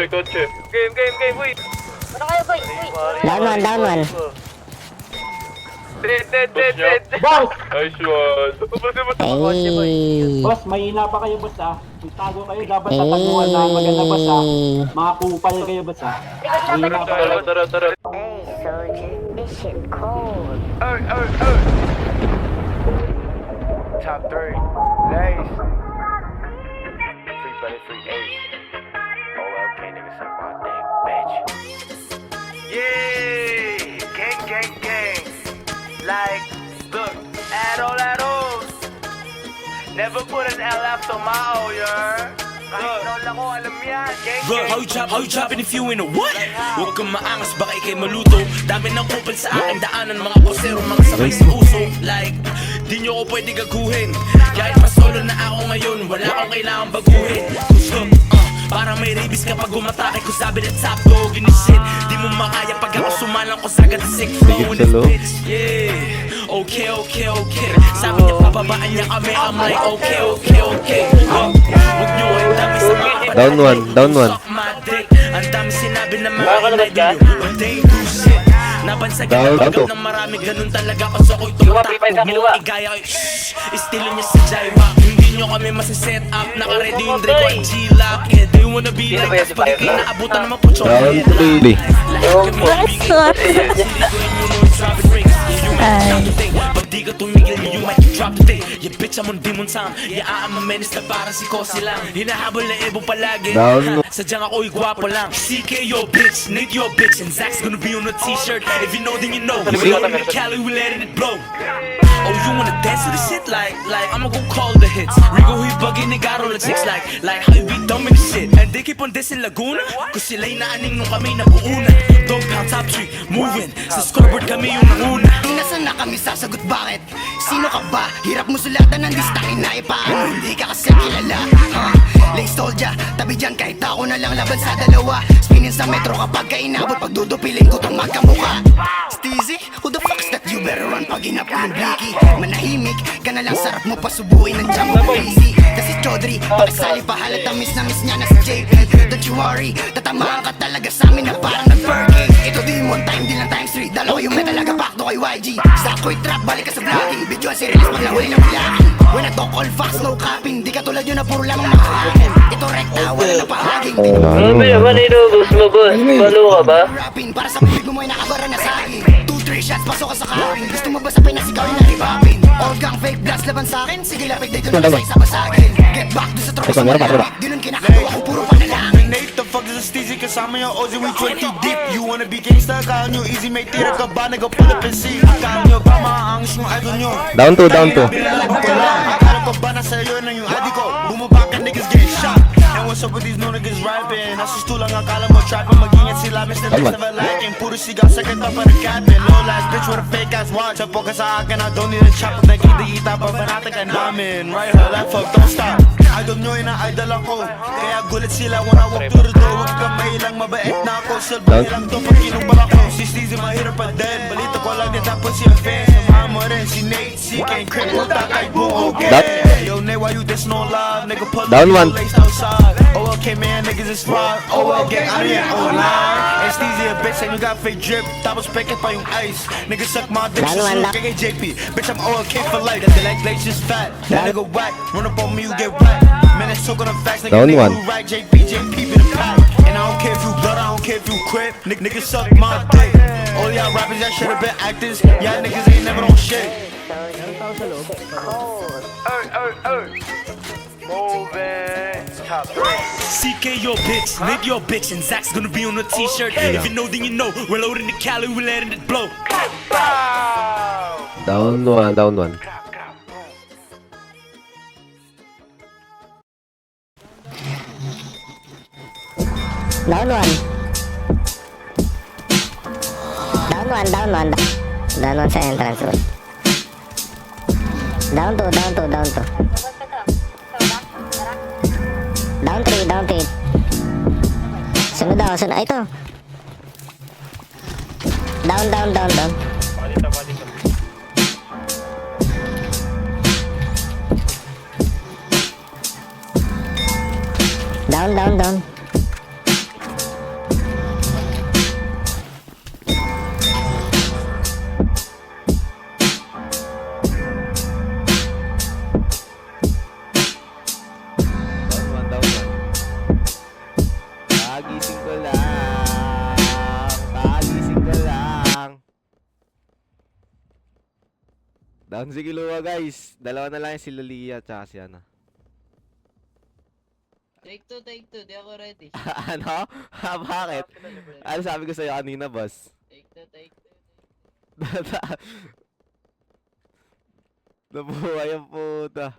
Kotse. Game, uy. Down one. Dead. Boss! Nice one. Ay. Boss, mahina pa kayo, boss, ah. Itago kayo, dapat tataguan na maganda, boss, ah. Mga kupal kayo, boss, ah. Mahina pa kayo. Tara. Hey, soldier, this shit cold. Top 3, Lace. Free buddy, free ace. OLK nigga suck my dick, bitch. Yeah, gang. Like, look, add-on. Never put an LF on my O, yeah. Bro, how you chopping if you in a what? Huwag kang maangas, baka ikay maluto. Dami ng kupal sa aking daanan, mga posero, mga sabay sa uso. Like, di nyo ko pwede gaguhin. Kahit pa solo na ako ngayon, wala akong kailangan baguhin. Gusto, parang may rabies kapag umatake ko sabi na top dog in the shit. Di mo makaya pag ako sumalang ko sagad na sick flow in this bitch. Yeah, okay. Sabi niya papabaan niya kami, I'm like okay. Huwag nyo ay dami sa mga Down one. Ang dami sinabi na mga inay din nyo, but they do shit. Nabansag ang pagkap ng marami, ganun talaga kasi ako'y tumatakbo mo. Igaya ko, estilo niya sa jaywalk. Hindi nyo kami masiset up, naka-ready yung Dre ko ang G-Lock. Yeah, they wanna be like us, pag ikay naabutan naman po chong Down 3. Pag di ka tumigil, you might drop the day. Yeah, bitch, I'm on demon time. Yeah, I'm a menace na parang si Kosi lang. Hinahabol na ebo palagi. Sadyang ako'y gwapo lang. CK your bitch, Nate your bitch, and Zach's gonna be on the t-shirt. If you know, then you know. We in the Cali, we letting it blow. Oh, you wanna dance to this shit? Like, I'ma go call the hits. Rigo, he bugging, nigaro, like six, like how you be dumb in this shit. And they keep on dissing Laguna, cause sila'y naaning nung kami nabuuna. Dog pound, top 3, moving. Sa scoreboard kami yung nanguna. Nasaan na kami sasagot bakit? Sino ka ba? Hirap mo sulatan ng listangin na ipaano hindi ka kasi kilala. Lay soldier, tabi dyan kahit ako na lang laban sa dalawa. Spinning sa metro kapag kainabot, pagdudupiling ko tong magkamuka. Steezy, who the fuck's that? You better run pag inap ko yung blicky. Manahimik ka na lang, sarap mo pasubuhin ng jam mo crazy. Kasi Chodri, pakisali pa halata miss na miss niya na si JP. Don't you worry, tatamaan ka talaga sa amin na parang nag-Fergie. Ito di mo time, di lang times 3. Dalawa yung meta talaga back to kay YG. Sa ako'y trap, balik ka sa vlogging. Video ang serious, maglawin ng bilangin. When I talk all facts, no capping. Di ka tulad yun na puro lang ang nakakain. Ito rekta, wala na pahaging. Ano ba naman inubos mo, boss? Balo ka ba? Rapping, para sa bibig mo ay nakabara na sa akin. 2-3 shots, pasok ka sa karing. Gusto mo ba sa pinasigaw yung naribapin? All gang fake blast laban sa akin. Sige lapit dito na sa isa basagin. Get back do sa tropa sa malamig. Di nun kinakagawa ko puro panalangin. Nate, the fuck is a steezy kasama yung Ozzy, we 20 deep. You wanna be gangsta, kaya nyo easy, may tira ka ba? Nag pull up and see. Kaya nyo ba maaangis yung idol nyo? Down 2. Akala ko ba nasa iyo na yung ID ko? Bumaba ka, niggas get shot. And what's up with these new niggas rapping? Nasa stool lang akala mo trapping. Mag-ingat sila, Mr. Next never lacking. Puro sigaw, second top of the captain. Low last bitch with a fake ass watch. Tapo ka sa akin, I don't need a chop. Pag nakikita pa ba natin ka namin? Right, her left hook, don't stop. Idol nyo na idol ako. Kaya gulit sila when I walk through the door. Huwag ka mahilang, mabait na ako. Silbay lang to pag kinumpal ako. Si Steezy mahirap pa din. Balita ko lang din tapos siya fans. Samahan mo rin si Nate, si Ken, Craig, punta kay Buho. Yo, Nate, why you dissing on live? Nigga, put Down one. lace outside. Oh, okay, man, niggas is fraud. Oh, well, gang, I ain't online. And Steezy a bitch, and you got fake drip. Tapos peke pa yung ice. Niggas suck my dick, so kay JP. Bitch, I'm OLK for life. They like lace is fat. That nigga whack. Run up on me, you get whacked. Man, that's talking the facts. Nigga, Down nigga one. who right, JP be the pack. And I don't care if you blood, I don't care if you quit. Niggas suck my dick. All y'all rappers, y'all should've been actors. Y'all niggas ain't never on shit. Moving. Top 3. CK your bitch, Nate your bitch, and Zach's gonna be on the t-shirt. If you know, then you know. We're loading the Cali, we're letting it blow. Down 1. Down one. Down one sa entrance. Down two. Down 3. Sunod ako. Ay, ito. Down. Down. Down one. Kagising ko lang. Down si Kilua, guys. Dalawa na lang yung si Lolia tsaka si ano. Take two, di ako ready. Ano? Ha, bakit? Ano sabi ko sa'yo kanina, boss? Take two. Nabuhay ang puta.